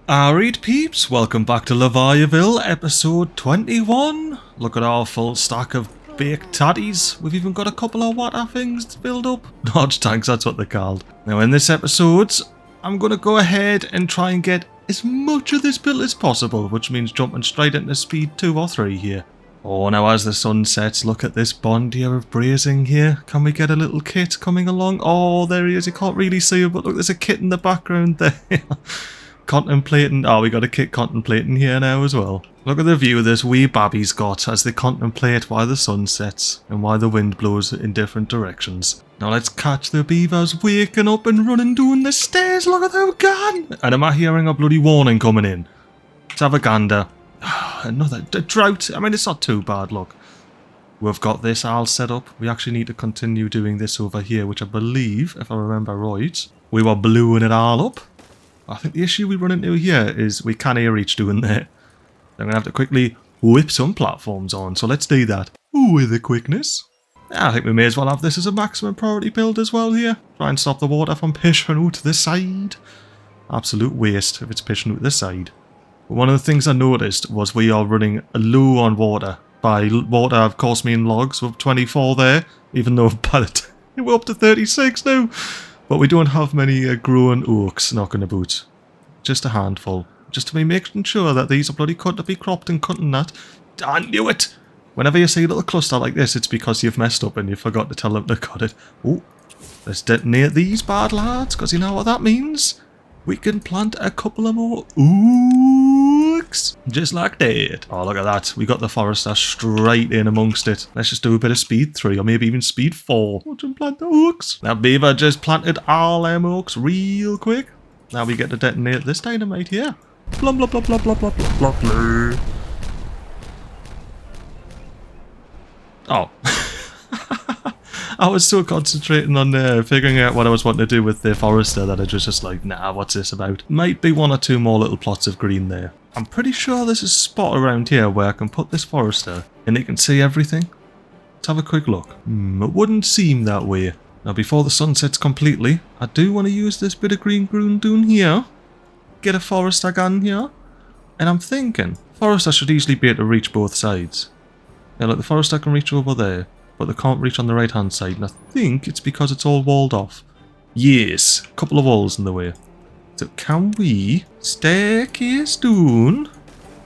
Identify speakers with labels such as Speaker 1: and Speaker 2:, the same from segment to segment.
Speaker 1: Alright peeps, welcome back to Leviaville, episode 21. Look at our full stack of baked tatties. We've even got a couple of water things to build up. Dodge tanks, that's what they're called. Now in this episode, I'm going to go ahead and try and get as much of this built as possible, which means jumping straight into speed 2 or 3 here. Oh, now as the sun sets, look at this bond here of brazing here. Can we get a little kit coming along? Oh, there he is, you can't really see him, but look, there's a kit in the background there. Contemplating. Oh, we got a kit contemplating here now as well. Look at the view this wee babby's got as they contemplate why the sun sets and why the wind blows in different directions. Now let's catch the beavers waking up and running down the stairs. Look at them gone. And am I hearing a bloody warning coming in? Let's have a gander. Another drought. I mean, it's not too bad, look. We've got this all set up. We actually need to continue doing this over here, which I believe, if I remember right, we were blowing it all up. I think the issue we run into here is we can't hear each doing there. I'm going to have to quickly whip some platforms on, so let's do that. With the quickness. I think we may as well have this as a maximum priority build as well here. Try and stop the water from pushing out to the side. Absolute waste if it's pushing out to the side. But one of the things I noticed was we are running low on water. By water, of course, mean logs. We're 24 there, even though by the time we're up to 36 now. But we don't have many growing oaks knocking about. Just a handful. Just to be making sure that these are bloody cut to be cropped and cutting that. I knew it! Whenever you see a little cluster like this, it's because you've messed up and you forgot to tell them to cut it. Oh, let's detonate these bad lads, because you know what that means? We can plant a couple of more oaks. Just like that. Oh, look at that. We got the forester straight in amongst it. Let's just do a bit of speed 3 or maybe even speed 4. Watch him plant the oaks. That beaver just planted all them oaks real quick. Now we get to detonate this dynamite here. Blum blum blum blum blum blum blum blum. Oh. I was so concentrating on figuring out what I was wanting to do with the forester that I was just like, nah, what's this about? Might be 1 or 2 more little plots of green there. I'm pretty sure there's a spot around here where I can put this forester and it can see everything. Let's have a quick look. It wouldn't seem that way. Now before the sun sets completely, I do want to use this bit of green down here. Get a forester gun here. And I'm thinking, forester should easily be able to reach both sides. Now look, the forester can reach over there, but they can't reach on the right hand side, and I think it's because it's all walled off. Yes, a couple of walls in the way. So can we staircase down,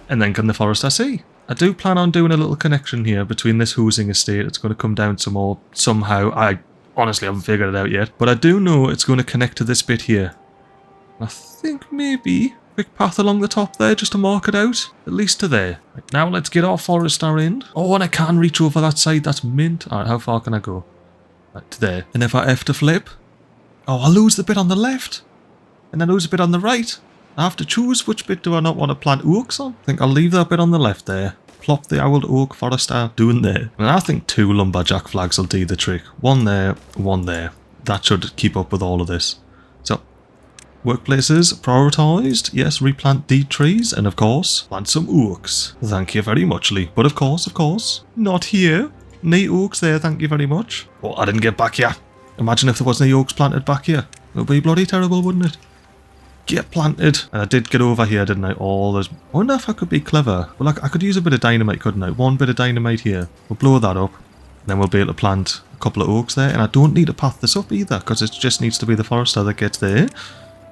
Speaker 1: and then can the forester see? I do plan on doing a little connection here between this housing estate. It's going to come down some more somehow. I honestly haven't figured it out yet, but I do know it's going to connect to this bit here. I think maybe quick path along the top there just to mark it out, at least to there. Right, now let's get our forester in. Oh, and I can reach over that side, that's mint. Alright, how far can I go? Right, to there. And if I F to flip, oh, I lose the bit on the left, and I lose a bit on the right. I have to choose which bit do I not want to plant oaks on. I think I'll leave that bit on the left there. Plop the old oak forester doing there. And I think 2 lumberjack flags will do the trick. 1 there, 1 there. That should keep up with all of this. So, workplaces prioritised. Yes, replant dead trees, and of course, plant some oaks. Thank you very much, Lee. But of course, not here. No oaks there, thank you very much. Oh, I didn't get back here. Imagine if there was no oaks planted back here. It would be bloody terrible, wouldn't it? Get planted. And I did get over here, didn't I? Oh, there's... I wonder if I could be clever. Well, I could use a bit of dynamite, couldn't I? 1 bit of dynamite here. We'll blow that up. Then we'll be able to plant a couple of oaks there. And I don't need to path this up either, because it just needs to be the forester that gets there.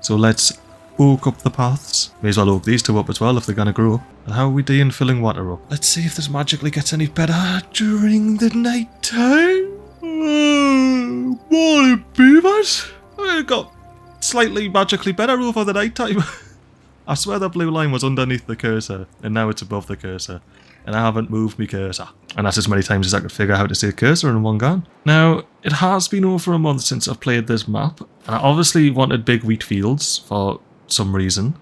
Speaker 1: So let's oak up the paths. May as well oak these 2 up as well if they're going to grow. And how are we doing filling water up? Let's see if this magically gets any better during the night time. Morning, beavers. I got slightly magically better over the night time. I swear the blue line was underneath the cursor, and now it's above the cursor. And I haven't moved my cursor. And that's as many times as I could figure out how to say cursor in one go. Now, it has been over a month since I've played this map, and I obviously wanted big wheat fields for some reason,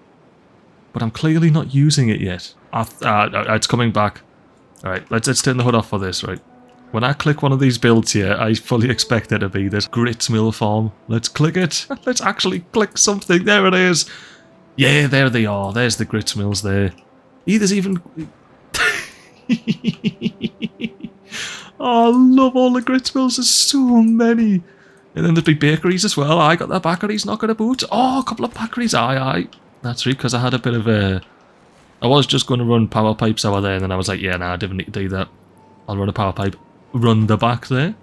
Speaker 1: but I'm clearly not using it yet. It's coming back. Alright, let's turn the hood off for this, right? When I click one of these builds here, I fully expect there to be this grits mill farm. Let's click it. Let's actually click something. There it is. Yeah, there they are. There's the grits mills there. There's even... Oh, I love all the grits mills. There's so many. And then there'd be bakeries as well. I got the bakeries knocking about. Oh, a couple of bakeries. Aye, aye. That's right, because I had a bit of a... I was just going to run power pipes over there, and then I was like, yeah, nah, I didn't need to do that. I'll run a power pipe, run the back there.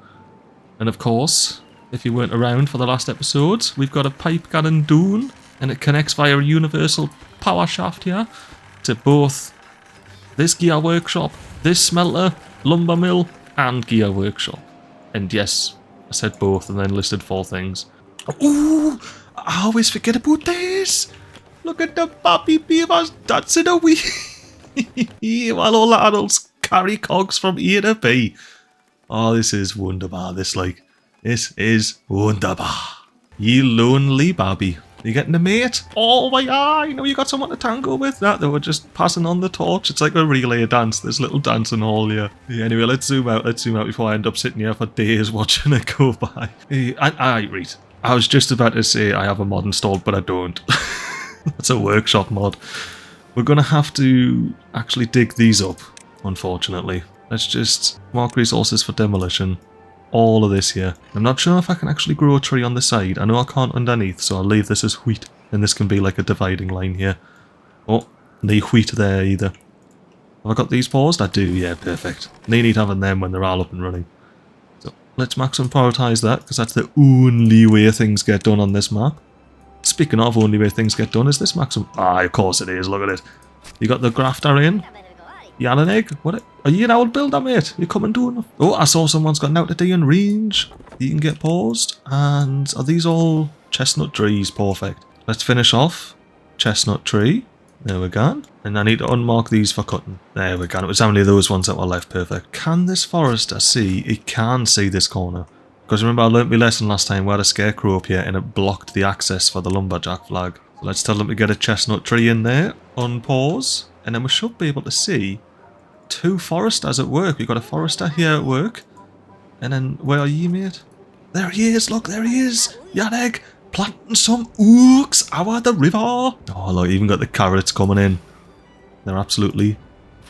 Speaker 1: And of course, if you weren't around for the last episode, we've got a pipe cannon dune, and it connects via a universal power shaft here to both this gear workshop, this smelter, lumber mill, and gear workshop. And yes, I said both and then listed 4 things. Ooh, I always forget about this. Look at the baby beavers dancing away while all the adults carry cogs from A to B. Oh, this is wonderful. This is wonderful. You lonely baby. You getting a mate? Oh my god, I know you got someone to tango with. That they were just passing on the torch. It's like a relay dance. This little dancing hall here. Yeah, anyway, let's zoom out before I end up sitting here for days watching it go by. Read. I was just about to say I have a mod installed, but I don't. That's a workshop mod. We're going to have to actually dig these up, unfortunately. Let's just mark resources for demolition. All of this here. I'm not sure if I can actually grow a tree on the side. I know I can't underneath, so I'll leave this as wheat. And this can be like a dividing line here. Oh, no wheat there either. Have I got these paused? I do, yeah, perfect. No need having them when they're all up and running. So let's maximum prioritise that, because that's the only way things get done on this map. Speaking of only way things get done, is this maximum? Ah, of course it is, look at it. You got the grafter in. Yellow egg? What? Are you an old builder, mate? You coming doing? Oh, I saw someone's got out today in range. You can get paused. And are these all chestnut trees? Perfect. Let's finish off. Chestnut tree. There we go. And I need to unmark these for cutting. There we go. It was only those ones that were left. Perfect. Can this forester see? It can see this corner. Because remember, I learnt my lesson last time. We had a scarecrow up here and it blocked the access for the lumberjack flag. So let's tell them to get a chestnut tree in there. Unpause. And then we should be able to see 2 foresters at work. We've got a forester here at work. And then, where are you, mate? There he is, look, there he is. Yannick, planting some ooks out the river. Oh, look, even got the carrots coming in. They're absolutely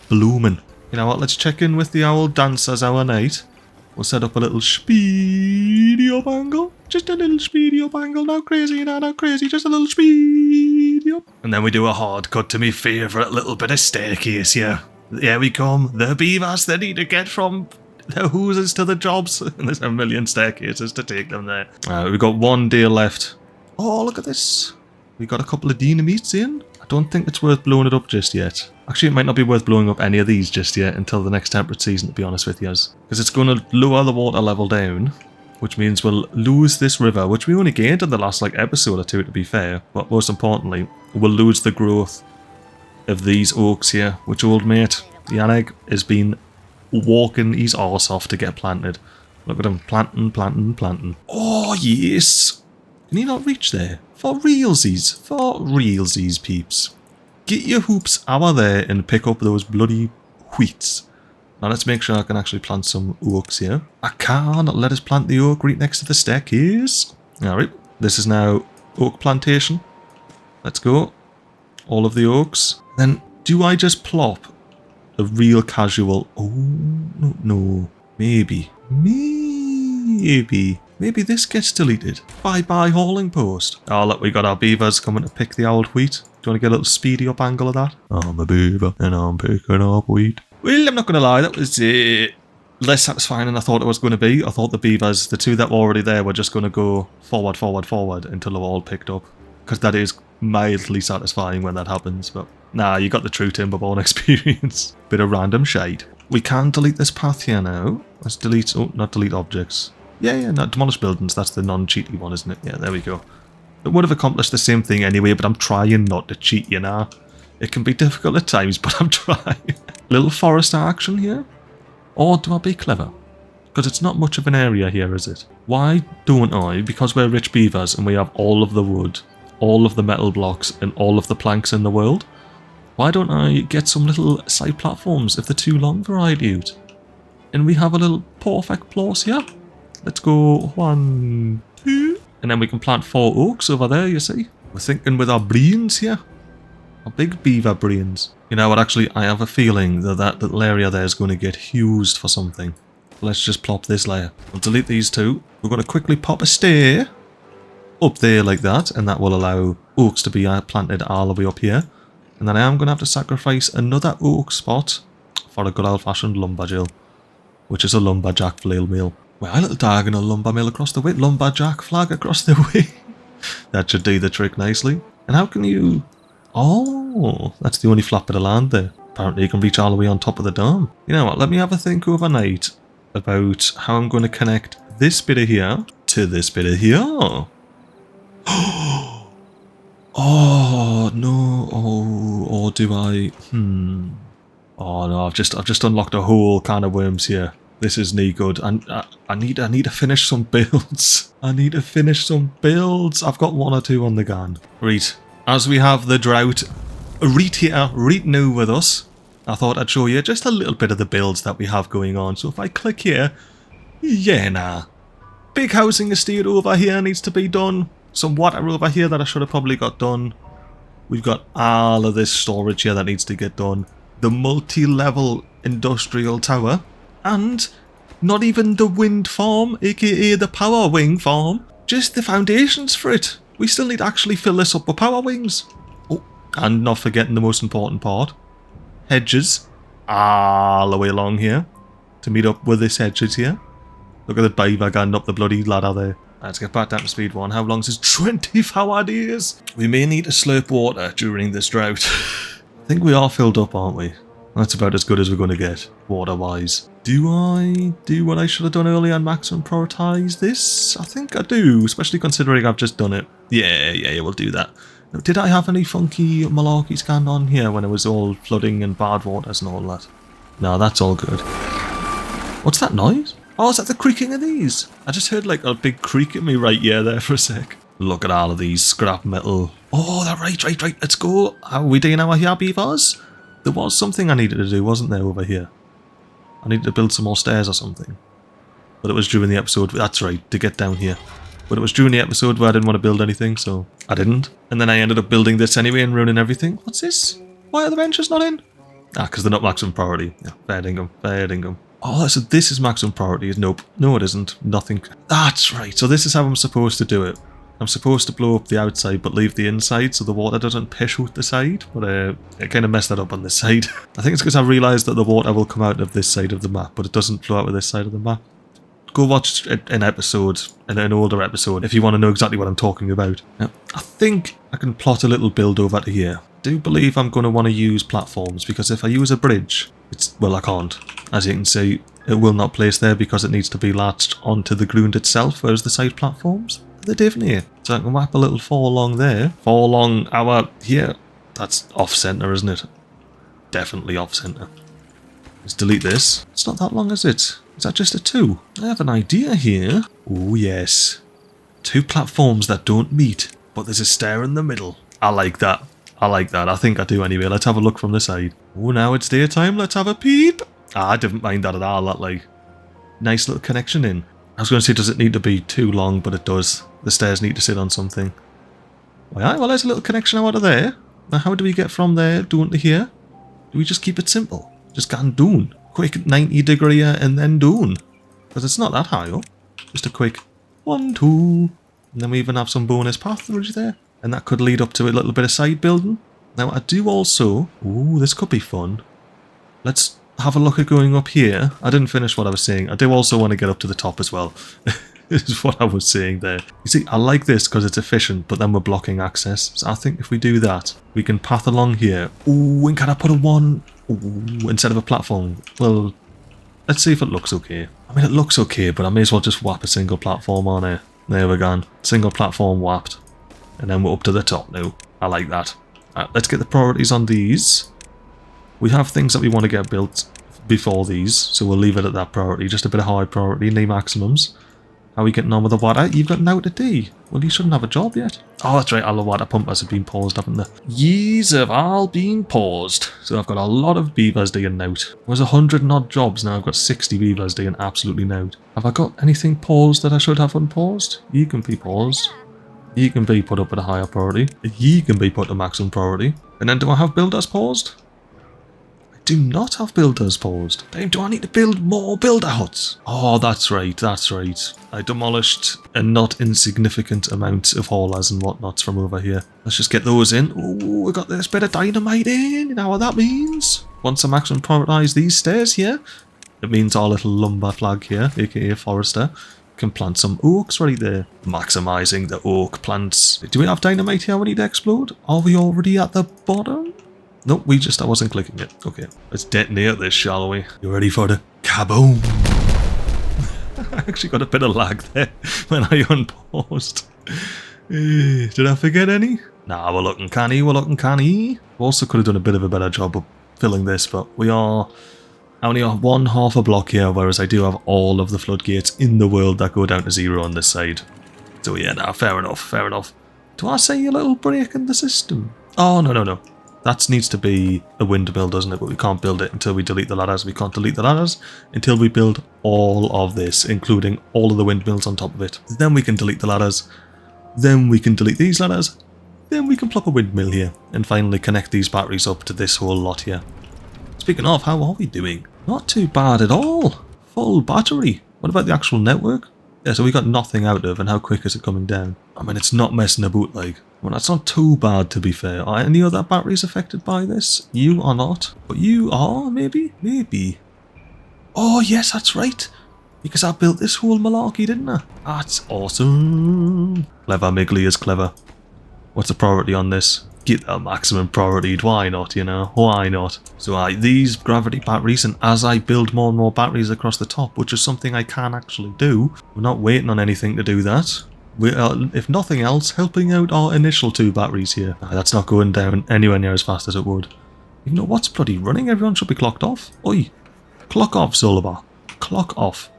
Speaker 1: blooming. You know what, let's check in with the owl dancers our night. We'll set up a little speedy up angle. Just a little speedy up angle. Not crazy, not crazy, just a little speedy up. And then we do a hard cut to me favourite little bit of staircase here. Here we come. The beavers, they need to get from the hooses to the jobs. And there's a million staircases to take them there. We've got 1 day left. Oh, look at this. We got a couple of dynamites in. I don't think it's worth blowing it up just yet. Actually, it might not be worth blowing up any of these just yet until the next temperate season, to be honest with you. Because it's going to lower the water level down, which means we'll lose this river, which we only gained in the last episode or 2, to be fair. But most importantly, we'll lose the growth of these oaks here, which old mate Yannick has been walking his arse off to get planted. Look at him, planting. Oh, yes! Can he not reach there? For realsies, peeps. Get your hoops over there and pick up those bloody wheats. Now let's make sure I can actually plant some oaks here. I can't let us plant the oak right next to the staircase. Alright, this is now oak plantation. Let's go. All of the oaks. Then, do I just plop a real casual... Oh, no. Maybe this gets deleted. Bye-bye hauling post. Oh, look, we got our beavers coming to pick the old wheat. Do you want to get a little speedy up angle of that? I'm a beaver and I'm picking up wheat. Well, I'm not going to lie, that was less satisfying than I thought it was going to be. I thought the beavers, the 2 that were already there, were just going to go forward until they were all picked up. Because that is mildly satisfying when that happens, but nah, you got the true Timberborn experience. Bit of random shade. We can delete this path here now. Let's delete, not delete objects. Yeah, not demolish buildings, that's the non-cheaty one, isn't it? Yeah, there we go. It would have accomplished the same thing anyway, but I'm trying not to cheat, you know. It can be difficult at times, but I'm trying. Little forester action here. Or do I be clever? Because it's not much of an area here, is it? Why don't I, because we're rich beavers and we have all of the wood, all of the metal blocks and all of the planks in the world, why don't I get some little side platforms of the too long variety out? And we have a little perfect place here. Let's go 1, 2, and then we can plant 4 oaks over there, you see. We're thinking with our brains here. Our big beaver brains. You know what, actually, I have a feeling that that little area there is going to get used for something. Let's just plop this layer. We'll delete these 2. We're going to quickly pop a stair up there like that, and that will allow oaks to be planted all the way up here. And then I am going to have to sacrifice another oak spot for a good old-fashioned lumberjill, which is a lumberjack flail mill. Well, a little diagonal lumber mill across the way, lumberjack flag across the way. That should do the trick nicely. And how can you... Oh, that's the only flat bit of land there. Apparently you can reach all the way on top of the dome. You know what, let me have a think overnight about how I'm going to connect this bit of here to this bit of here. Oh, no. Oh, or do I... Oh, no, I've just unlocked a whole can of worms here. This is no good. I need to finish some builds. I need to finish some builds. I've got 1 or 2 on the gun. Right. As we have the drought right now with us, I thought I'd show you just a little bit of the builds that we have going on. So if I click here, yeah, nah. Big housing estate over here needs to be done. Some water over here that I should have probably got done. We've got all of this storage here that needs to get done. The multi-level industrial tower. And not even the wind farm, aka the power wing farm. Just the foundations for it. We still need to actually fill this up with power wings. Oh, and not forgetting the most important part. Hedges. All the way along here. To meet up with this hedges here. Look at the beaver going up the bloody ladder there. Let's get back down to speed 1. How long is this? 24 days. We may need to slurp water during this drought. I think we are filled up, aren't we? That's about as good as we're going to get, water-wise. Do I do what I should have done earlier and maximum prioritise this? I think I do, especially considering I've just done it. Yeah, we'll do that. Now, did I have any funky malarkey scanned on here when it was all flooding and bad waters and all that? No, that's all good. What's that noise? Oh, is that the creaking of these? I just heard like a big creak in me right there for a sec. Look at all of these scrap metal. Oh, that right. Let's go. How are we doing our here, beavers? There was something I needed to do, wasn't there, over here? I needed to build some more stairs or something. But it was during the episode, that's right, to get down here. But it was during the episode where I didn't want to build anything, so I didn't. And then I ended up building this anyway and ruining everything. What's this? Why are the benches not in? Ah, because they're not maximum priority. Yeah, fair dinkum. Oh, so this is maximum priority. Nope. No, it isn't. Nothing. That's right. So this is how I'm supposed to do it. I'm supposed to blow up the outside but leave the inside so the water doesn't pish out the side. But I kind of messed that up on this side. I think it's because I realised that the water will come out of this side of the map, but it doesn't flow out of this side of the map. Go watch an episode, an older episode, if you want to know exactly what I'm talking about. Now, I think I can plot a little build over to here. I do believe I'm going to want to use platforms, because if I use a bridge, well, I can't. As you can see, it will not place there because it needs to be latched onto the ground itself, whereas the side platforms, they're different here. So I can wrap a little 4 along there, 4 along our here. That's off-centre, isn't it? Definitely off-centre. Let's delete this. It's not that long, is it? Is that just a 2? I have an idea here. Oh, yes. 2 platforms that don't meet, but there's a stair in the middle. I like that. I think I do anyway. Let's have a look from the side. Oh, now it's daytime. Let's have a peep. Ah, I didn't mind that at all. That, like, nice little connection in. I was going to say, does it need to be too long? But it does. The stairs need to sit on something. Well, there's a little connection out of there. Now, how do we get from there down to here? Do we just keep it simple? Just go and down. Quick 90 degree and then down. Because it's not that high up. Just a quick 1, 2. And then we even have some bonus pathways there. And that could lead up to a little bit of side building. Now, I do also... Ooh, this could be fun. Let's have a look at going up here. I didn't finish what I was saying. I do also want to get up to the top as well. This is what I was saying there. You see, I like this because it's efficient, but then we're blocking access. So I think if we do that, we can path along here. Ooh, and can I put a 1... Ooh, instead of a platform? Well, let's see if it looks okay. I mean, it looks okay, but I may as well just whap a single platform on it. There we go. Single platform whapped. And then we're up to the top now. I like that. Right, let's get the priorities on these. We have things that we want to get built before these, so we'll leave it at that priority. Just a bit of high priority, no maximums. How are we getting on with the water? You've got now to D. Well, you shouldn't have a job yet. Oh, that's right, all the water pumpers have been paused, haven't they? Yees have all been paused. So I've got a lot of beavers digging out. There's 100 and odd jobs now. I've got 60 beavers digging absolutely out. Have I got anything paused that I should have unpaused? You can be paused. You can be put up at a higher priority. You can be put to maximum priority. And then do I have builders paused? I do not have builders paused. Damn, do I need to build more builder huts? Oh, that's right, that's right. I demolished a not insignificant amount of haulers and whatnots from over here. Let's just get those in. Oh, we got this bit of dynamite in. You know what that means? Once I maximum prioritise these stairs here, it means our little lumber flag here, aka Forester, can plant some oaks right there. Maximising the oak plants. Do we have dynamite here we need to explode? Are we already at the bottom? Nope, I wasn't clicking it. Okay, let's detonate this, shall we? You ready for the kaboom? I actually got a bit of lag there when I unpaused. Did I forget any? Nah, we're looking canny, we're looking canny. Also could have done a bit of a better job of filling this, but we are only one half a block here, whereas I do have all of the floodgates in the world that go down to 0 on this side. So yeah, nah, fair enough, fair enough. Do I say a little break in the system? Oh, no. That needs to be a windmill, doesn't it? But we can't build it until we delete the ladders. We can't delete the ladders until we build all of this, including all of the windmills on top of it. Then we can delete the ladders. Then we can delete these ladders. Then we can plop a windmill here. And finally connect these batteries up to this whole lot here. Speaking of, how are we doing? Not too bad at all. Full battery. What about the actual network? Yeah, so we got nothing out of, and how quick is it coming down? I mean, it's not messing about, like. Well, that's not too bad, to be fair. Are any other batteries affected by this? You are not. But you are, maybe? Maybe. Oh, yes, that's right. Because I built this whole malarkey, didn't I? That's awesome. Clever, MiGly is clever. What's the priority on this? Get the maximum priority. Why not, you know? Why not? So these gravity batteries, and as I build more and more batteries across the top, which is something I can actually do, we're not waiting on anything to do that. We are, if nothing else, helping out our initial 2 batteries here. That's not going down anywhere near as fast as it would. You know what's bloody running? Everyone should be clocked off. Oi! Clock off, Zolabar. Clock off.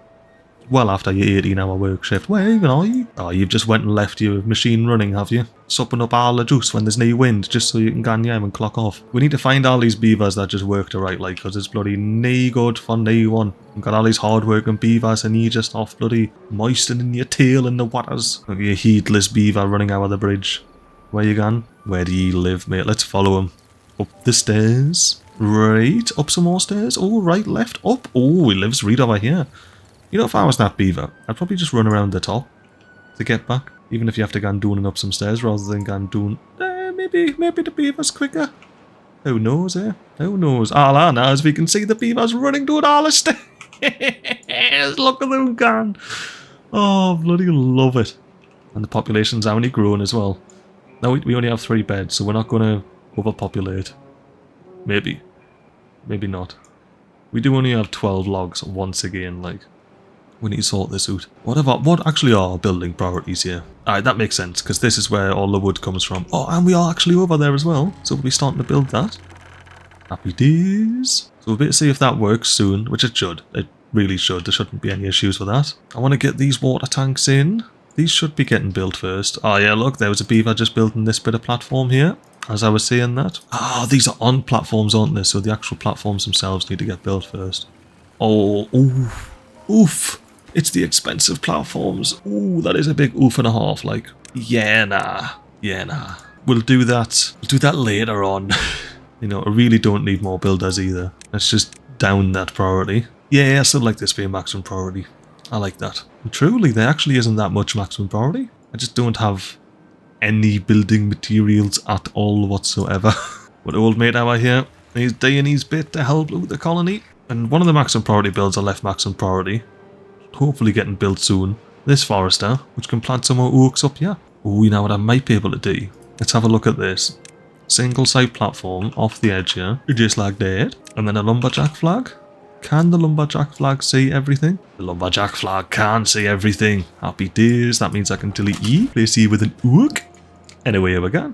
Speaker 1: Well after your 18-hour work shift. Where even are you? Oh, you've just went and left your machine running, have you? Supping up all the juice when there's no wind, just so you can go and clock off. We need to find all these beavers that just work the right, like, because it's bloody no good for no one. We've got all these hard-working beavers and you just off bloody moistening your tail in the waters. Like a heedless beaver running out of the bridge. Where you gone? Where do you live, mate? Let's follow him. Up the stairs. Right, up some more stairs. Oh, right, left, up. Oh, he lives right over here. You know, if I was that beaver, I'd probably just run around the top to get back. Even if you have to go and dooning up some stairs rather than go and doing... maybe the beaver's quicker. Who knows, eh? Who knows? All I know is we can see the beavers running down all the stairs. Look at them gone. Oh, bloody love it. And the population's only growing as well. Now we only have 3 beds, so we're not going to overpopulate. Maybe. Maybe not. We do only have 12 logs once again, like... We need to sort this out. What actually are building priorities here? Alright, that makes sense, because this is where all the wood comes from. Oh, and we are actually over there as well, so we'll be starting to build that. Happy days. So we'll be able to see if that works soon, which it should. It really should. There shouldn't be any issues with that. I want to get these water tanks in. These should be getting built first. Oh yeah, look, there was a beaver just building this bit of platform here, as I was saying that. Ah, these are on platforms, aren't they? So the actual platforms themselves need to get built first. Oh, oof. Oof. It's the expensive platforms. Ooh, that is a big oof and a half, like. Yeah, nah. Yeah, nah. We'll do that. We'll do that later on. You know, I really don't need more builders either. Let's just down that priority. Yeah, I still like this being maximum priority. I like that. And truly, there actually isn't that much maximum priority. I just don't have any building materials at all whatsoever. But old mate over here, he's doing his bit to help out the colony. And one of the maximum priority builds are left maximum priority. Hopefully getting built soon. This forester, which can plant some more oaks up here. Oh, you know what I might be able to do? Let's have a look at this. Single side platform off the edge here, just like that. And then a lumberjack flag. Can the lumberjack flag see everything? The lumberjack flag can see everything. Happy days. That means I can delete E, place E with an oak. Anyway, we go.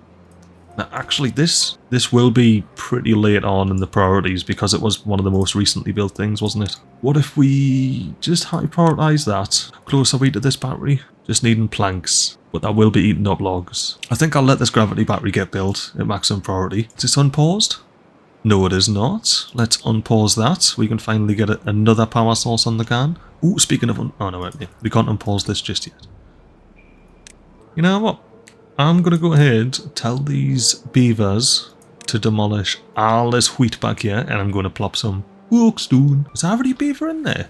Speaker 1: Now, actually, this will be pretty late on in the priorities because it was one of the most recently built things, wasn't it? What if we just high prioritize that? How close are we to this battery? Just needing planks, but that will be eating up logs. I think I'll let this gravity battery get built at maximum priority. Is this unpaused? No, it is not. Let's unpause that. We can finally get another power source on the can. Ooh, speaking of... oh, no, wait. We can't unpause this just yet. You know what? I'm going to go ahead, tell these beavers to demolish all this wheat back here, and I'm going to plop some oak stone. Is there already beaver in there?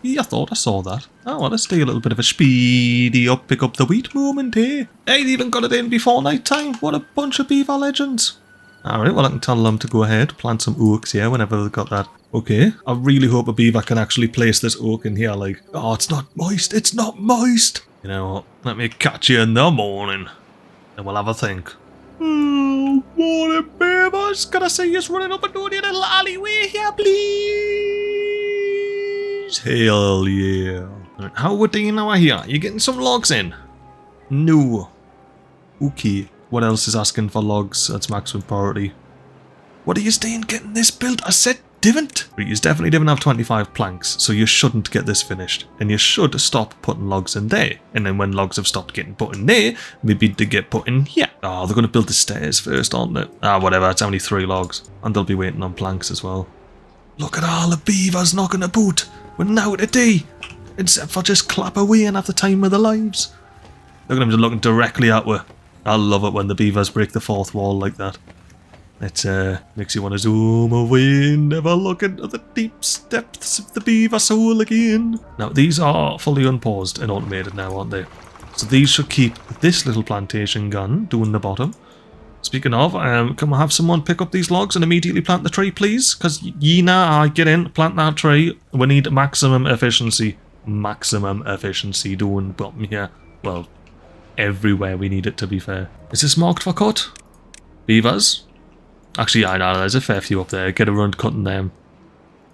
Speaker 1: Yeah, I thought I saw that. Oh, well, let's do a little bit of a speedy up, pick up the wheat moment here. I ain't even got it in before night time. What a bunch of beaver legends. Alright, well, I can tell them to go ahead, plant some oaks here whenever they've got that. Okay, I really hope a beaver can actually place this oak in here, like, oh, it's not moist, it's not moist. You know what, let me catch you in the morning, and we'll have a think. Oh, morning, beavers. Can I see you running up and down your little alleyway here, please? Hell yeah. Right, how would you know here? You getting some logs in? No. Okay. What else is asking for logs? That's maximum priority. What are you staying getting this built? I said didn't. You definitely didn't have 25 planks, so you shouldn't get this finished. And you should stop putting logs in there. And then when logs have stopped getting put in there, maybe they get put in here. Oh, they're going to build the stairs first, aren't they? Ah, whatever. It's only 3 logs. And they'll be waiting on planks as well. Look at all the beavers knocking about. We're now today. Except for just clap away and have the time of their lives. Look at them just looking directly at her. I love it when the beavers break the 4th wall like that. It makes you want to zoom away and never look into the deep depths of the beaver soul again. Now, these are fully unpaused and automated now, aren't they? So these should keep this little plantation gun doing the bottom. Speaking of, can we have someone pick up these logs and immediately plant the tree, please? Because Yena, get in, plant that tree. We need maximum efficiency. Maximum efficiency doing bottom here. Well, everywhere we need it, to be fair. Is this marked for cut? Beavers? Actually, I know there's a fair few up there. Get around cutting them.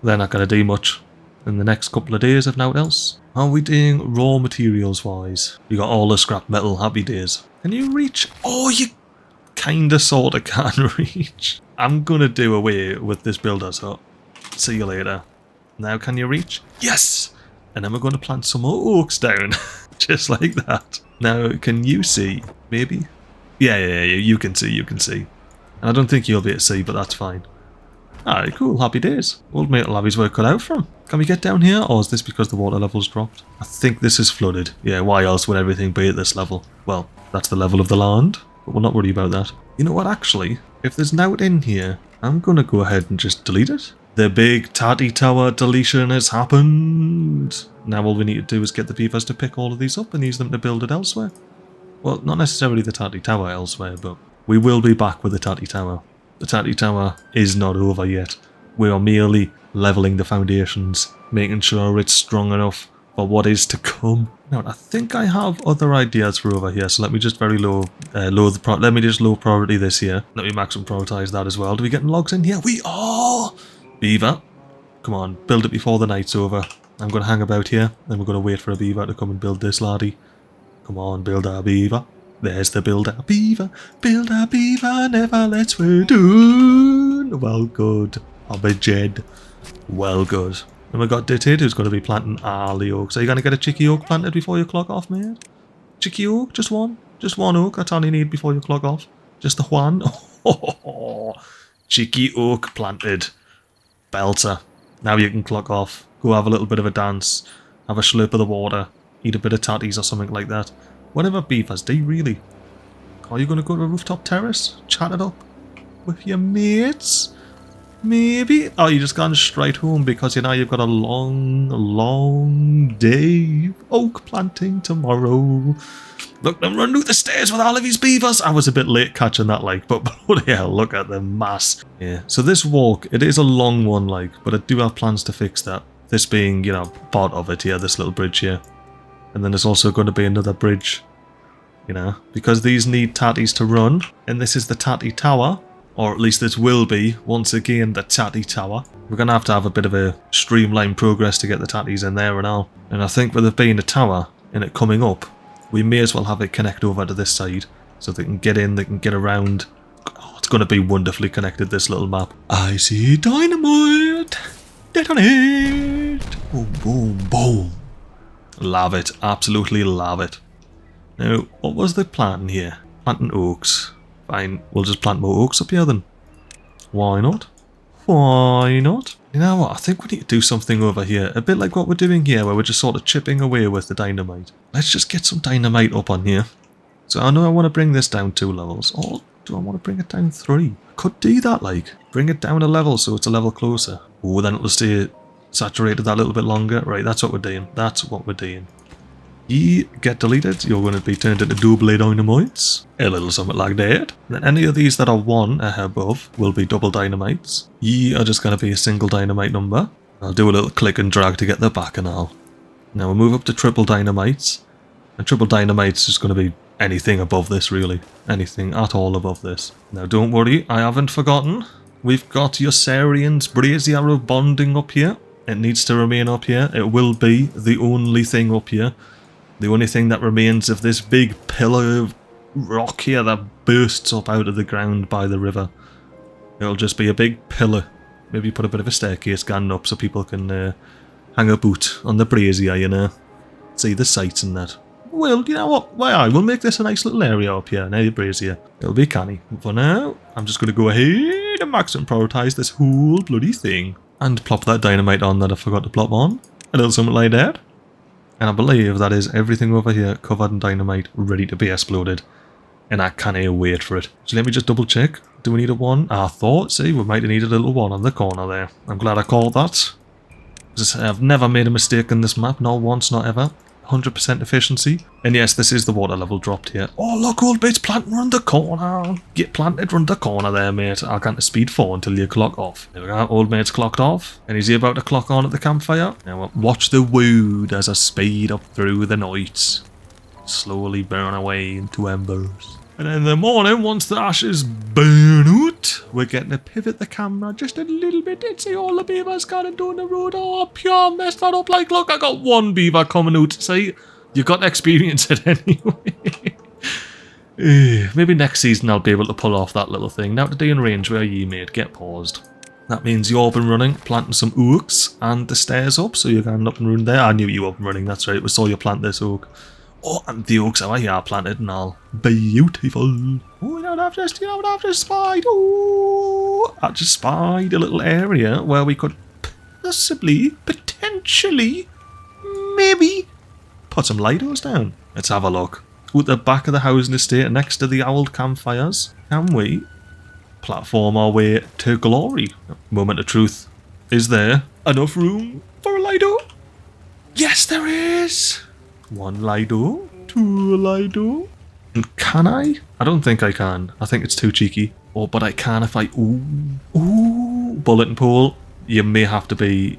Speaker 1: They're not going to do much in the next couple of days, if not else. How are we doing raw materials wise? You got all the scrap metal, happy days. Can you reach? Oh, you kinda sorta can reach. I'm gonna do away with this builder's hut. See you later. Now can you reach? Yes! And then we're going to plant some more oaks down. Just like that. Now, can you see? Maybe? Yeah, you can see, you can see. And I don't think you'll be able to see, but that's fine. Alright, cool, happy days. Old mate will have his work cut out for him. Can we get down here, or is this because the water level's dropped? I think this is flooded. Yeah, why else would everything be at this level? Well, that's the level of the land, but we'll not worry about that. You know what, actually? If there's note in here, I'm gonna go ahead and just delete it. The big Tatty Tower deletion has happened. Now all we need to do is get the beavers to pick all of these up and use them to build it elsewhere. Well, not necessarily the Tatty Tower elsewhere, but we will be back with the Tatty Tower. The Tatty Tower is not over yet. We are merely levelling the foundations, making sure it's strong enough for what is to come. Now, I think I have other ideas for over here, so let me just very low priority this here. Let me maximum prioritize that as well. Do we get logs in here? We are! Beaver, come on, build it before the night's over. I'm going to hang about here, then we're going to wait for a beaver to come and build this, laddie. Come on, build our beaver. There's the build our beaver. Build our beaver, never let's we're done. Well, good. Hobby Jed. Well, good. And we got Ditted, who's going to be planting all the oaks. Are you going to get a chicky oak planted before you clock off, mate? Chicky oak? Just one? Just one oak? That's all you need before you clock off? Just the one? Chicky oak planted. Belter. Now you can clock off. Go have a little bit of a dance. Have a slurp of the water. Eat a bit of tatties or something like that. Whatever beavers do, really. Are you going to go to a rooftop terrace? Chat it up with your mates? Maybe? Oh, you just gone straight home because you know you've got a long day oak planting tomorrow. Look, them run through the stairs with all of these beavers. I was a bit late catching that, like, but bloody hell, look at the mass. Yeah, so this walk, it is a long one, like, but I do have plans to fix that. This being, you know, part of it here, this little bridge here. And then there's also going to be another bridge, you know, because these need tatties to run. And this is the Tatty Tower, or at least this will be, once again, the Tatty Tower. We're going to have a bit of a streamlined progress to get the tatties in there and all. And I think with it being a tower and it coming up, we may as well have it connect over to this side. So they can get in, they can get around. Oh, it's going to be wonderfully connected, this little map. I see dynamite! Detonate! Boom, boom, boom. Love it. Absolutely love it. Now, what was the plan here? Planting oaks. Fine, we'll just plant more oaks up here then. Why not? Why not? You know what, I think we need to do something over here. A bit like what we're doing here, where we're just sort of chipping away with the dynamite. Let's just get some dynamite up on here. So I know I want to bring this down 2 levels. Or do I want to bring it down 3? Could do that, like. Bring it down a level so it's a level closer. Oh, then it'll stay saturated that little bit longer. Right, that's what we're doing. That's what we're doing. You get deleted, you're going to be turned into double dynamites. A little something like that. Then any of these that are 1 above will be double dynamites. You are just going to be a single dynamite number. I'll do a little click and drag to get the back and all. Now we'll move up to triple dynamites. And triple dynamites is going to be anything above this, really. Anything at all above this. Now don't worry, I haven't forgotten. We've got your Sarian's brazier of bonding up here. It needs to remain up here. It will be the only thing up here. The only thing that remains of this big pillar of rock here that bursts up out of the ground by the river. It'll just be a big pillar. Maybe put a bit of a staircase going up so people can hang a boot on the brazier, you know. See the sights and that. Well, you know what? Why, we'll make this a nice little area up here near the brazier. It'll be canny. For now, I'm just going to go ahead and max and prioritise this whole bloody thing. And plop that dynamite on that I forgot to plop on. A little something like that. And I believe that is everything over here covered in dynamite, ready to be exploded. And I can't wait for it. So let me just double check. Do we need a 1? I thought, see, we might have needed a little 1 on the corner there. I'm glad I called that. Because I've never made a mistake in this map, not once, not ever. 100% efficiency. And yes, this is the water level dropped here. Oh, look, old mate's planting round the corner. Get planted round the corner there, mate. I'll go to speed 4 until you clock off. There we go, old mate's clocked off. And is he about to clock on at the campfire? Now, watch the wood as I speed up through the night. Slowly burn away into embers. And in the morning, once the ashes burn out, we're getting to pivot the camera just a little bit and see all the beavers going down the road. Oh, pure messed that up. Like, look, I got 1 beaver coming out. See, you got to experience it anyway. Maybe next season I'll be able to pull off that little thing. Now to do in range, where are you, mate? Get paused. That means you're up and running, planting some oaks and the stairs up, so you're going up and running there. I knew you were up and running, that's right. We saw you plant this oak. Oh, and the oaks over here are planted and all. Beautiful. Oh, you know what I've just spied? Oh, I just spied a little area where we could possibly, potentially, maybe put some Lidos down. Let's have a look. At the back of the housing estate next to the old campfires, can we platform our way to glory? Moment of truth. Is there enough room for a Lido? Yes, there is. 1 Lido, 2 Lido. And can I? I don't think I can. I think it's too cheeky. Oh, but I can if I... Ooh. Bullet and pole. You may have to be...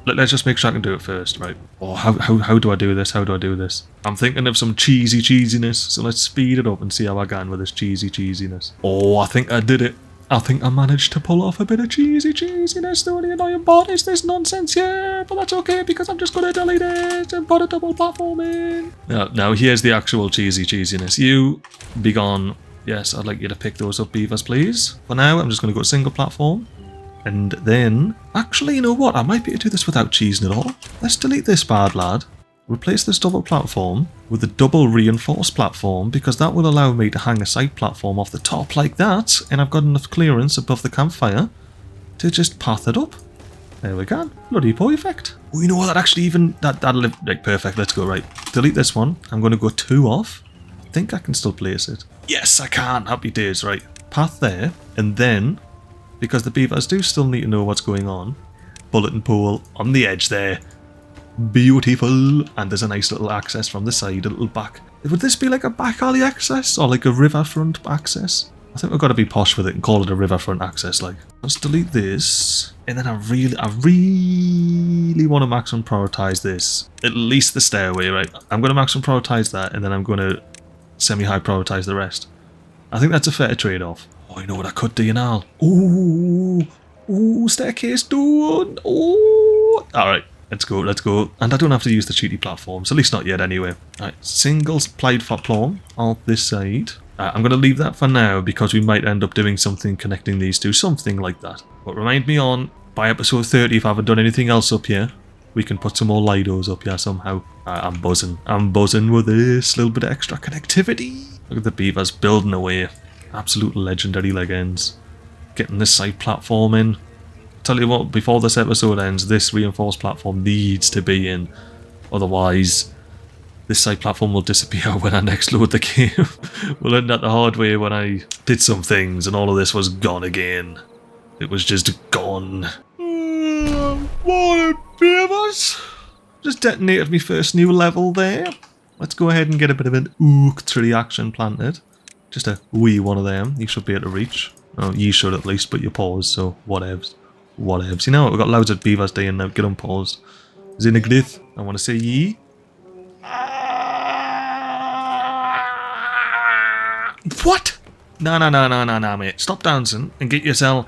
Speaker 1: Let's just make sure I can do it first, right? Oh, how do I do this? How do I do this? I'm thinking of some cheesiness, so let's speed it up and see how I can with this cheesiness. Oh, I think I did it. I think I managed to pull off a bit of cheesiness. The only annoying part is this nonsense here, but that's okay because I'm just going to delete it and put a double platform in. Now here's the actual cheesiness. You, be gone. Yes, I'd like you to pick those up, beavers, please. For now, I'm just going to go single platform. And then, actually, you know what? I might be able to do this without cheesing at all. Let's delete this bad lad. Replace this double platform with a double reinforced platform because that will allow me to hang a side platform off the top like that, and I've got enough clearance above the campfire to just path it up. There we go. Bloody perfect. Oh, you know what? That actually even... That'll live... Like, perfect. Let's go. Right. Delete this one. I'm going to go 2 off. I think I can still place it. Yes, I can. Happy days. Right. Path there. And then, because the beavers do still need to know what's going on, bullet and pole on the edge there. Beautiful. And there's a nice little access from the side, a little back. Would this be like a back alley access or like a riverfront access? I think we've got to be posh with it and call it a riverfront access. Like, let's delete this. And then I really want to maximum prioritize this. At least the stairway, right? I'm going to maximum prioritize that, and then I'm going to semi-high prioritize the rest. I think that's a fair trade-off. Oh, you know what I could do now? Ooh, staircase done. Oh, all right. Let's go. And I don't have to use the cheaty platforms, at least not yet anyway. Alright, single plied platform on this side. I'm going to leave that for now because we might end up doing something connecting these two, something like that. But remind me on, by episode 30, if I haven't done anything else up here, we can put some more Lidos up here somehow. I'm buzzing with this little bit of extra connectivity. Look at the beavers building away. Absolute legendary leg ends. Getting this side platform in. Tell you what, before this episode ends, this reinforced platform needs to be in. Otherwise, this side platform will disappear when I next load the game. We'll learn that the hard way when I did some things and all of this was gone again. It was just gone. What beavers! Just detonated my first new level there. Let's go ahead and get a bit of an oak tree action planted. Just a wee one of them. You should be able to reach. Oh, you should at least, but you paused, so whatevs. Whatevs. You know what? We've got loads of beavers doing now. Get them paused. Zinagdith, I want to say ye. What? No, mate. Stop dancing and get yourself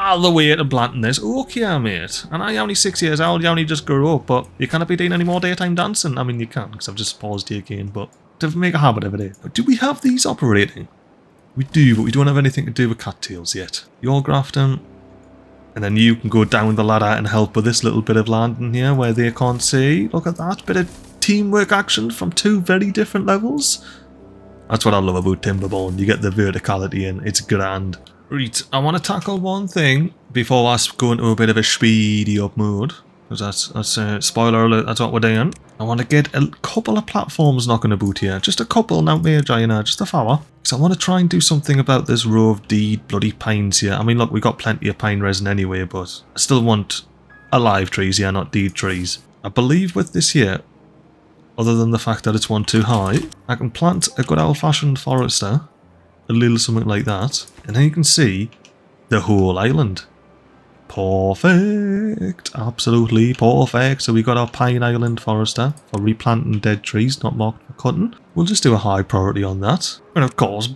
Speaker 1: all the way to planting this oak here, mate. And I'm only 6 years old, you only just grew up, but you can't be doing any more daytime dancing. I mean, you can, because I've just paused you again, but to make a habit of it. Do we have these operating? We do, but we don't have anything to do with cattails yet. You're grafting, and then you can go down the ladder and help with this little bit of land in here where they can't see. Look at that, bit of teamwork action from 2 very different levels. That's what I love about Timberborn. You get the verticality in, it's grand. Right, I want to tackle one thing before I go into a bit of a speedy up mode. Because that's spoiler alert, that's what we're doing. I want to get a couple of platforms knocking about here. Just a couple, not major, you know, just a few. Because I want to try and do something about this row of dead bloody pines here. I mean, look, we got plenty of pine resin anyway, but I still want alive trees here, not dead trees. I believe with this here, other than the fact that it's one too high, I can plant a good old-fashioned forester, a little something like that, and then you can see the whole island. Perfect, absolutely perfect. So we got our Pine Island Forester for replanting dead trees not marked for cutting. We'll just do a high priority on that, and of course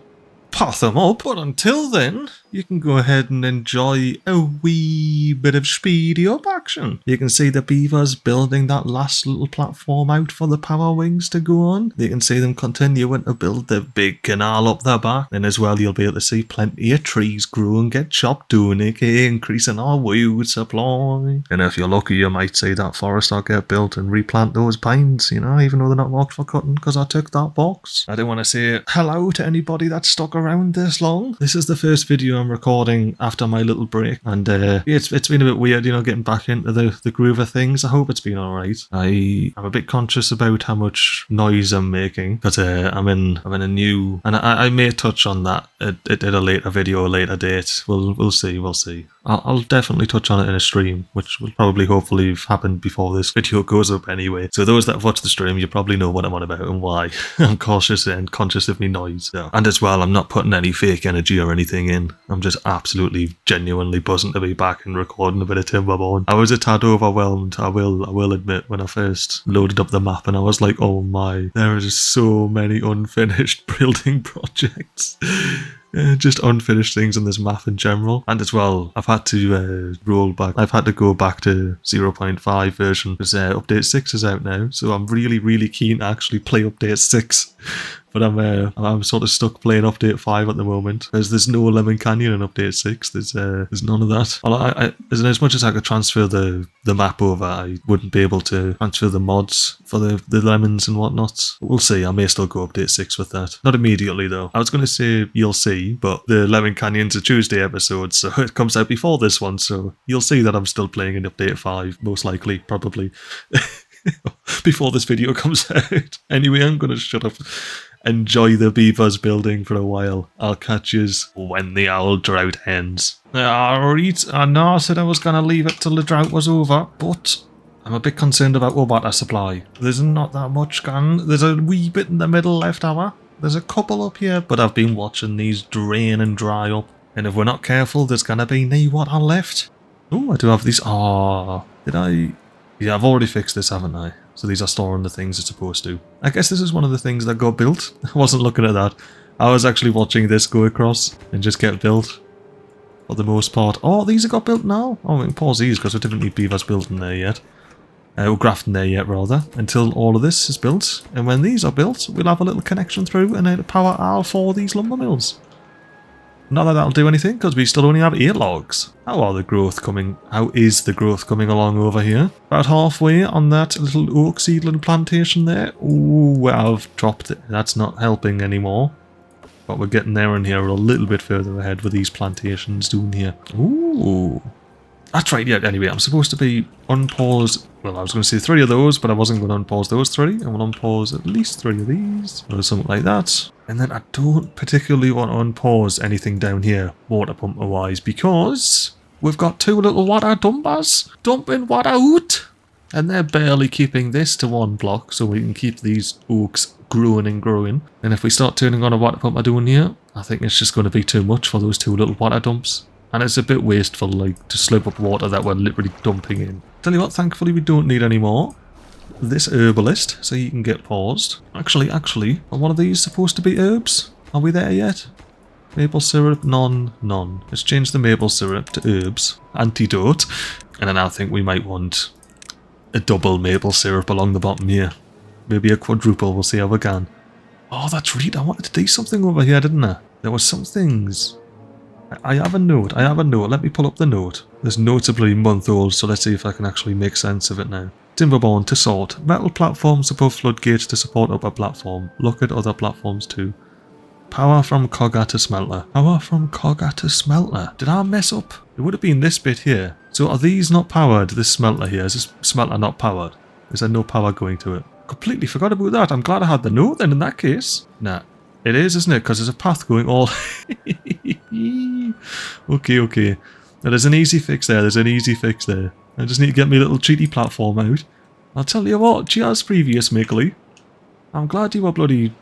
Speaker 1: path them up. But until then, you can go ahead and enjoy a wee bit of speedy up action. You can see the beavers building that last little platform out for the power wings to go on. You can see them continuing to build the big canal up the back. And as well, you'll be able to see plenty of trees grow and get chopped down, aka increasing our wood supply. And if you're lucky, you might see that forest will get built and replant those pines, you know, even though they're not marked for cutting, because I took that box. I do want to say hello to anybody that's stuck around this long. This is the first video I'm recording after my little break, and it's been a bit weird, you know, getting back into the groove of things. I hope it's been alright. I'm a bit conscious about how much noise I'm making, because I'm in a new, and I may touch on that at a later video, a later date. We'll see. I'll definitely touch on it in a stream, which will probably hopefully have happened before this video goes up anyway. So those that have watched the stream, you probably know what I'm on about and why. I'm cautious and conscious of me noise. So. And as well, I'm not putting any fake energy or anything in. I'm just absolutely genuinely buzzing to be back and recording a bit of Timberborn. I was a tad overwhelmed, I will admit, when I first loaded up the map, and I was like, oh my, there are just so many unfinished building projects. Just unfinished things in this map in general. And as well, I've had to roll back. I've had to go back to 0.5 version because update 6 is out now. So I'm really keen to actually play update 6. But I'm sort of stuck playing update 5 at the moment. There's no Lemon Canyon in update 6. There's none of that. Well, as much as I could transfer the map over, I wouldn't be able to transfer the mods for the lemons and whatnot. We'll see. I may still go update 6 with that. Not immediately though. I was going to say you'll see, but the Lemon Canyon's a Tuesday episode, so it comes out before this one. So you'll see that I'm still playing in update 5, most likely, probably. Before this video comes out. Anyway, I'm going to shut up. Enjoy the beavers building for a while. I'll catch yous when the owl drought ends. Alright, I know I said I was going to leave it till the drought was over, but I'm a bit concerned about our water supply. There's not that much gone. There's a wee bit in the middle left over. There's a couple up here, but I've been watching these drain and dry up. And if we're not careful, there's going to be no water left. Oh, I do have these. Oh, did I? Yeah, I've already fixed this, haven't I? So these are storing the things it's supposed to. I guess this is one of the things that got built. I wasn't looking at that. I was actually watching this go across and just get built. For the most part. Oh, these have got built now? Oh, we can pause these because we didn't need beavers built in there yet. Or grafting there yet, rather. Until all of this is built. And when these are built, we'll have a little connection through and it'll power all 4 of these lumber mills. Not that that'll do anything, because we still only have 8 logs. How is the growth coming along over here? About halfway on that little oak seedling plantation there. Ooh, I've dropped it. That's not helping anymore. But we're getting there and here. We're a little bit further ahead with these plantations down here. Ooh. That's right, yeah, anyway, I'm supposed to be unpause... Well, I was going to say 3 of those, but I wasn't going to unpause those 3. I'm going to unpause at least 3 of these, or something like that. And then I don't particularly want to unpause anything down here, water pumper-wise, because we've got 2 little water dumpers dumping water out. And they're barely keeping this to 1 block, so we can keep these oaks growing and growing. And if we start turning on a water pumper down here, I think it's just going to be too much for those 2 little water dumps. And it's a bit wasteful, like, to slope up water that we're literally dumping in. Tell you what, thankfully we don't need any more. This herbalist, so you can get paused. Actually, are one of these supposed to be herbs? Are we there yet? Maple syrup, none. Let's change the maple syrup to herbs. Antidote. And then I think we might want a double maple syrup along the bottom here. Maybe a quadruple, we'll see how we can. Oh, that's right, I wanted to do something over here, didn't I? There were some things... I have a note, let me pull up the note. There's notably month old, so let's see if I can actually make sense of it now. Timberborn to sort. Metal platforms above floodgates to support upper platform. Look at other platforms too. Power from cogger to smelter. Power from cogger to smelter. Did I mess up? It would have been this bit here. So are these not powered, this smelter here? Is this smelter not powered? Is there no power going to it? Completely forgot about that. I'm glad I had the note then in that case. Nah. It is, isn't it? Because there's a path going all... Okay. Now, there's an easy fix there. I just need to get my little cheaty platform out. I'll tell you what, cheers previous MiGly. I'm glad you were bloody...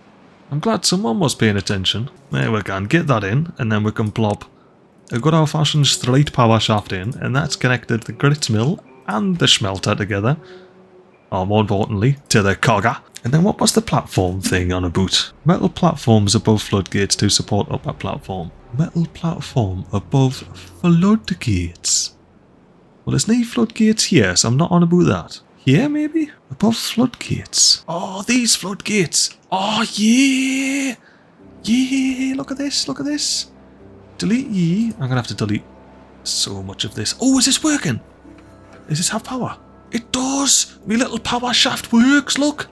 Speaker 1: I'm glad someone was paying attention. There we can get that in, and then we can plop a good old-fashioned straight power shaft in, and that's connected the grits mill and the smelter together. Or more importantly, to the cogger. And then what was the platform thing on a boot? Metal platforms above floodgates to support upper platform. Metal platform above floodgates. Well, there's no floodgates here, so I'm not on about that. Here, maybe? Above floodgates. Oh, these floodgates. Oh, yeah. Yeah, look at this. Delete ye. I'm going to have to delete so much of this. Oh, is this working? Does this have power? It does. My little power shaft works, look.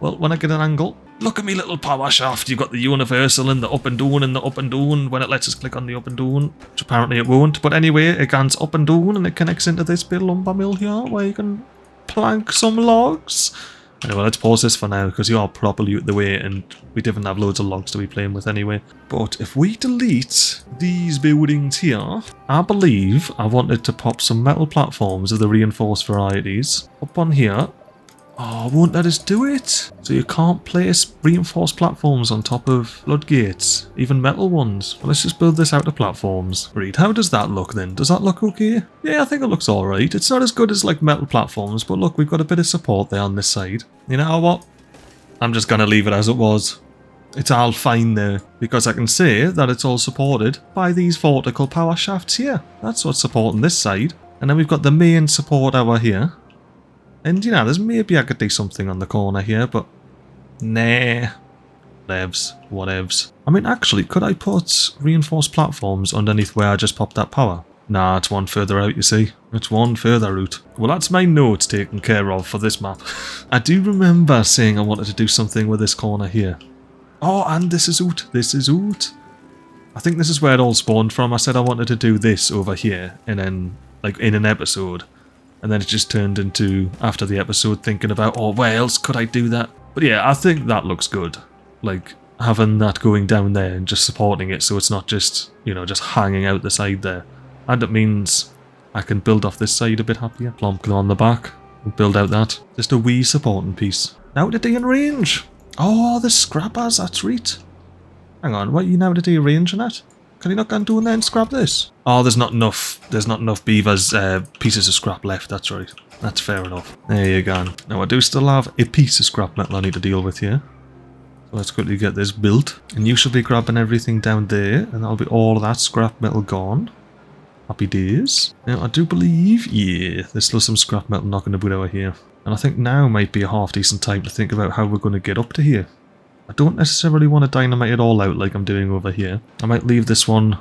Speaker 1: Well, when I get an angle, look at me little power shaft. You've got the universal and the up and down and the up and down when it lets us click on the up and down, which apparently it won't. But anyway, it goes up and down and it connects into this big lumber mill here where you can plank some logs. Anyway, let's pause this for now because you are properly out the way and we didn't have loads of logs to be playing with anyway. But if we delete these buildings here, I believe I wanted to pop some metal platforms of the reinforced varieties up on here. Oh, won't let us do it? So you can't place reinforced platforms on top of floodgates, even metal ones. Well, let's just build this out of platforms. Right, how does that look then? Does that look okay? Yeah, I think it looks alright. It's not as good as like metal platforms, but look, we've got a bit of support there on this side. You know what? I'm just gonna leave it as it was. It's all fine there, because I can say that it's all supported by these vertical power shafts here. That's what's supporting this side. And then we've got the main support over here. And, you know, there's maybe I could do something on the corner here, but... Nah. Whatevs. I mean, actually, could I put reinforced platforms underneath where I just popped that power? Nah, it's one further out, you see. It's one further out. Well, that's my notes taken care of for this map. I do remember saying I wanted to do something with this corner here. Oh, and this is out. I think this is where it all spawned from. I said I wanted to do this over here, and then, like, in an episode. And then it just turned into, after the episode, thinking about, oh, where else could I do that? But yeah, I think that looks good. Like, having that going down there and just supporting it so it's not just, you know, just hanging out the side there. And it means I can build off this side a bit happier. Plonk them on the back. And build out that. Just a wee supporting piece. Now to do in range. Oh, the scrappers, that's right. Hang on, what are you now to do range on that? Can you not go and do in there and scrap this? Oh, there's not enough beavers, pieces of scrap left, that's right. That's fair enough. There you go. Now I do still have a piece of scrap metal I need to deal with here. So let's quickly get this built. And you should be grabbing everything down there, and that'll be all of that scrap metal gone. Happy days. Now I do believe, yeah, there's still some scrap metal knocking about over here. And I think now might be a half decent time to think about how we're going to get up to here. I don't necessarily want to dynamite it all out like I'm doing over here. I might leave this one,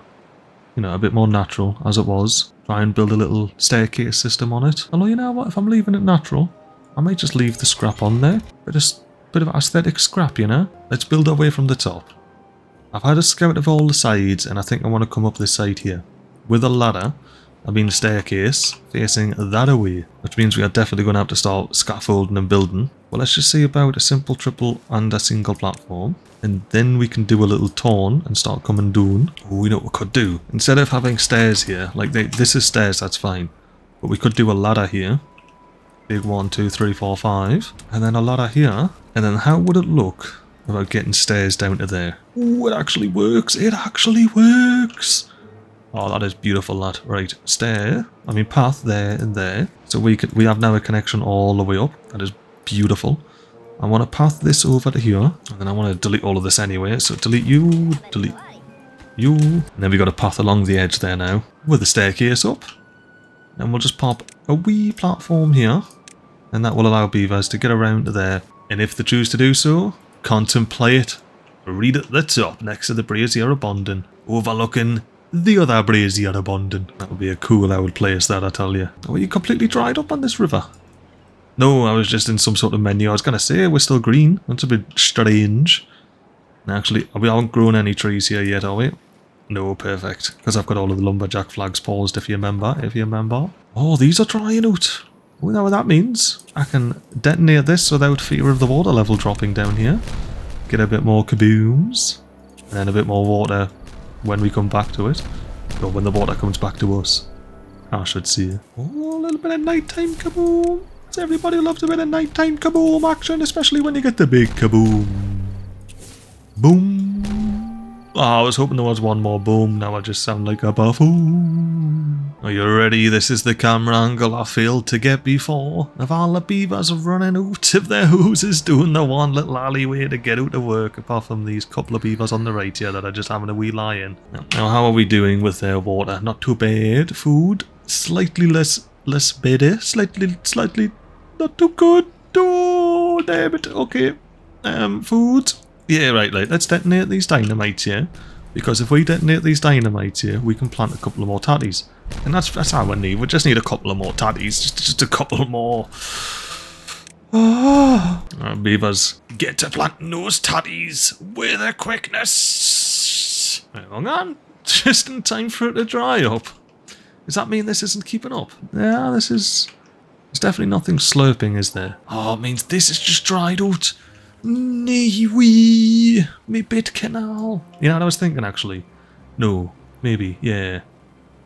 Speaker 1: you know, a bit more natural as it was. Try and build a little staircase system on it. Although, you know what, if I'm leaving it natural, I might just leave the scrap on there. But just a bit of aesthetic scrap, you know? Let's build our way from the top. I've had a scout of all the sides, and I think I want to come up this side here with a ladder I mean staircase, facing that away. Which means we are definitely going to have to start scaffolding and building. Well, let's just see about a simple triple and a single platform. And then we can do a little turn and start coming down. Oh, we know what we could do. Instead of having stairs here, like this is stairs, that's fine. But we could do a ladder here. Big 1, 2, 3, 4, 5. And then a ladder here. And then how would it look about getting stairs down to there? Oh, it actually works. It actually works. Oh, that is beautiful, that. Right, path there and there. So we have now a connection all the way up. That is beautiful. I want to path this over to here, and then I want to delete all of this anyway. So delete you, delete you, and then we got a path along the edge there now with the staircase up. And we'll just pop a wee platform here, and that will allow beavers to get around to there. And if they choose to do so, contemplate right at the top next to the brazier of bonding, overlooking the other brazier of bonding. That would be a cool old place, that I tell you. Oh, are you completely dried up on this river? No, I was just in some sort of menu. I was going to say we're still green. That's a bit strange. Actually, we haven't grown any trees here yet, are we? No, perfect. Because I've got all of the lumberjack flags paused, if you remember. Oh, these are drying out. We know what that means. I can detonate this without fear of the water level dropping down here. Get a bit more kabooms. And then a bit more water when we come back to it. Or when the water comes back to us, I should say. Oh, a little bit of nighttime kaboom. Everybody loves a bit of nighttime kaboom action, especially when you get the big kaboom. Boom. Oh, I was hoping there was one more boom. Now I just sound like a buffoon. Are you ready? This is the camera angle I failed to get before. Of all the beavers running out of their houses doing the one little alleyway to get out of work, apart from these couple of beavers on the right here that are just having a wee lie in. Now, how are we doing with their water? Not too bad. Food, slightly less better. Slightly not too good. Oh, damn it. Okay. Food. Yeah, right. Let's detonate these dynamites here. Because if we detonate these dynamites here, we can plant a couple of more tatties. And that's how we need. We just need a couple of more tatties. Just a couple more. Beavers, get to planting those tatties with a quickness. Hang on. Just in time for it to dry up. Does that mean this isn't keeping up? Yeah, this is... There's definitely nothing slurping, is there? Oh, it means this is just dried out. Nee-wee. Me bit canal. You know what I was thinking, actually? No. Maybe. Yeah.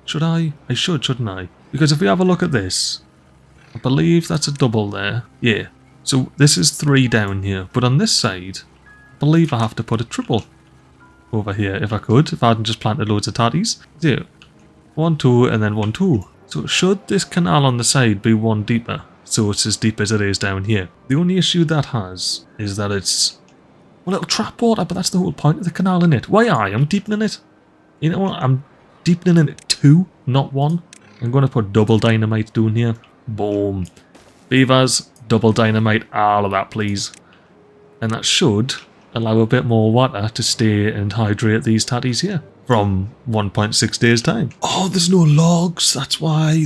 Speaker 1: Should I? I should, shouldn't I? Because if we have a look at this, I believe that's a double there. Yeah. So this is 3 down here. But on this side, I believe I have to put a triple over here if I could. If I hadn't just planted loads of tatties. Yeah. 1, 2, and then 1, 2. So should this canal on the side be 1 deeper? So it's as deep as it is down here. The only issue that has is that it's... Well, it'll trap water, but that's the whole point of the canal, innit? Why I'm deepening it? You know what? I'm deepening it 2, not 1. I'm going to put double dynamite down here. Boom. Beavers, double dynamite, all of that, please. And that should allow a bit more water to stay and hydrate these tatties here. From 1.6 days time. Oh, there's no logs. That's why.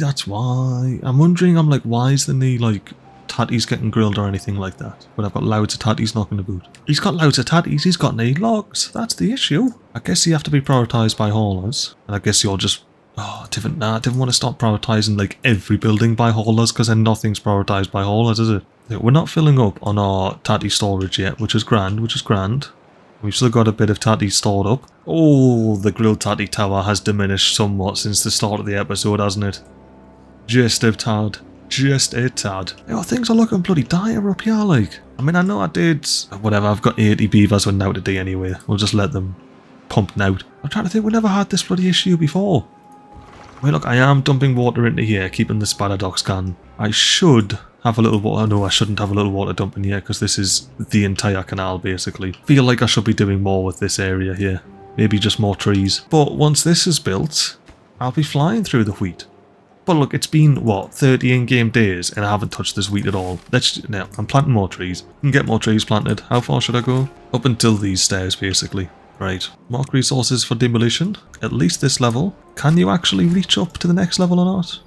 Speaker 1: I'm wondering, why is there no, tatties getting grilled or anything like that? But I've got loads of tatties knocking about. He's got loads of tatties, he's got no logs. That's the issue. I guess you have to be prioritised by haulers. And I guess you're just... Oh, I didn't want to start prioritising, every building by haulers, because then nothing's prioritised by haulers, is it? We're not filling up on our tatty storage yet, which is grand. We've still got a bit of tatty stored up. Oh, the grilled tatty tower has diminished somewhat since the start of the episode, hasn't it? Just a tad. Oh, things are looking bloody dire up here, I mean, I know I did... Whatever, I've got 80 beavers with now today anyway. We'll just let them pump out. I'm trying to think, we never had this bloody issue before. I mean, look, I am dumping water into here, keeping the spatter docks can. I should... have a little water. No, I shouldn't have a little water dump in here because this is the entire canal basically. Feel like I should be doing more with this area here. Maybe just more trees. But once this is built, I'll be flying through the wheat. But look, it's been, what, 30 in-game days and I haven't touched this wheat at all. Now, I'm planting more trees. I can get more trees planted. How far should I go? Up until these stairs basically. Right. Mark resources for demolition. At least this level. Can you actually reach up to the next level or not?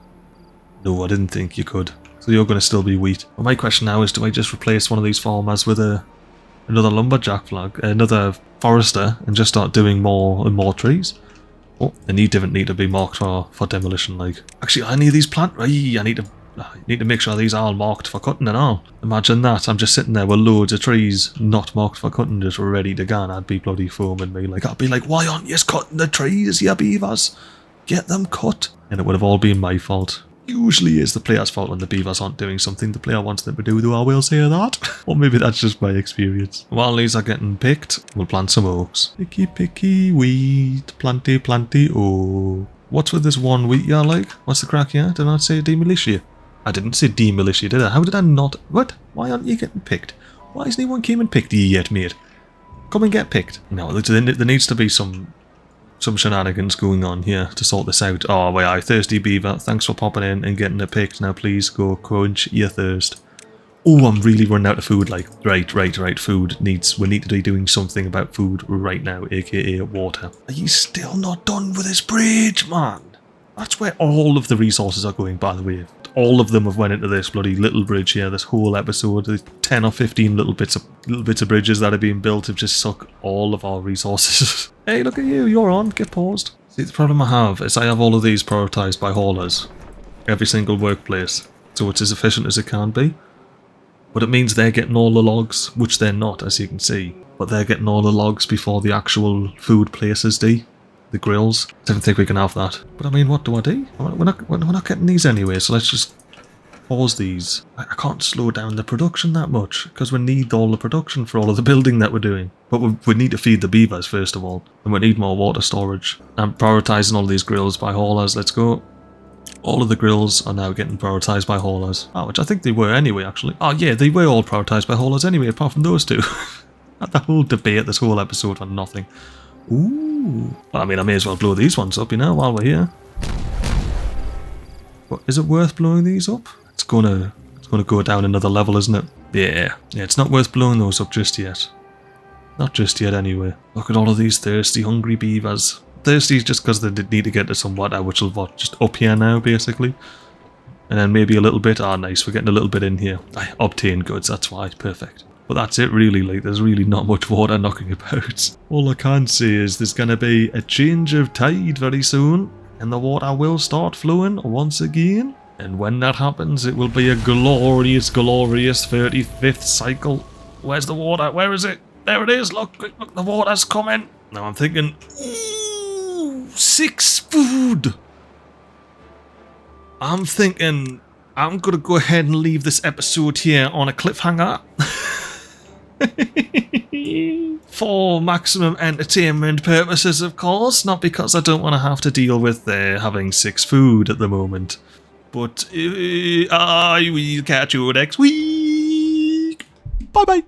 Speaker 1: No, I didn't think you could. So you're going to still be wheat. Well, my question now is, do I just replace one of these farmers with another lumberjack flag, another forester, and just start doing more and more trees? Oh, they didn't need to be marked for demolition, like. Actually, I need these I need to make sure these are all marked for cutting and all. Imagine that, I'm just sitting there with loads of trees not marked for cutting, just ready to go, and I'd be bloody foaming me. Like, I'd be like, why aren't you cutting the trees, you beavers? Get them cut. And it would have all been my fault. Usually is the player's fault when the beavers aren't doing something the player wants them to do, though I will say that. Or maybe that's just my experience. While these are getting picked, we'll plant some oaks. Picky, picky, wheat, planty, planty, oak. What's with this one wheat yard like? What's the crack here? Did I say demilitia? I didn't say demilitia, did I? How did I not? What? Why aren't you getting picked? Why hasn't anyone came and picked you yet, mate? Come and get picked. No, there needs to be some shenanigans going on here to sort this out. Oh, wait, I thirsty beaver. Thanks for popping in and getting it picked. Now please go quench your thirst. Oh, I'm really running out of food, like. Right. Food needs... We need to be doing something about food right now, aka water. Are you still not done with this bridge, man? That's where all of the resources are going, by the way. All of them have went into this bloody little bridge here, this whole episode. The 10 or 15 little bits of bridges that are being built have just sucked all of our resources. Hey, look at you, you're on, get paused. See, the problem I have is I have all of these prioritised by haulers. Every single workplace. So it's as efficient as it can be. But it means they're getting all the logs, which they're not, as you can see. But they're getting all the logs before the actual food places do. The grills. I don't think we can have that. But I mean, what do I do? We're not getting these anyway, so let's just pause these. I can't slow down the production that much, because we need all the production for all of the building that we're doing. But we need to feed the beavers, first of all. And we need more water storage. I'm prioritising all these grills by haulers. Let's go. All of the grills are now getting prioritised by haulers. Oh, which I think they were anyway, actually. Oh yeah, they were all prioritised by haulers anyway, apart from those two. That whole debate, this whole episode for nothing. Ooh. Well, I mean, I may as well blow these ones up, you know, while we're here. But is it worth blowing these up? It's gonna go down another level, isn't it? Yeah, it's not worth blowing those up just yet. Not just yet, anyway. Look at all of these thirsty, hungry beavers. Thirsty just because they need to get to some water, which will just up here now, basically. And then maybe a little bit. Ah, nice, we're getting a little bit in here. Obtain goods, that's why, perfect. But that's it really, like, there's really not much water knocking about. All I can say is there's going to be a change of tide very soon, and the water will start flowing once again. And when that happens, it will be a glorious, glorious 35th cycle. Where's the water? Where is it? There it is, look, the water's coming. Now I'm thinking, ooh, 6 food. I'm thinking, I'm going to go ahead and leave this episode here on a cliffhanger. For maximum entertainment purposes, of course, not because I don't want to have to deal with having 6 food at the moment. But I will catch you next week. Bye bye.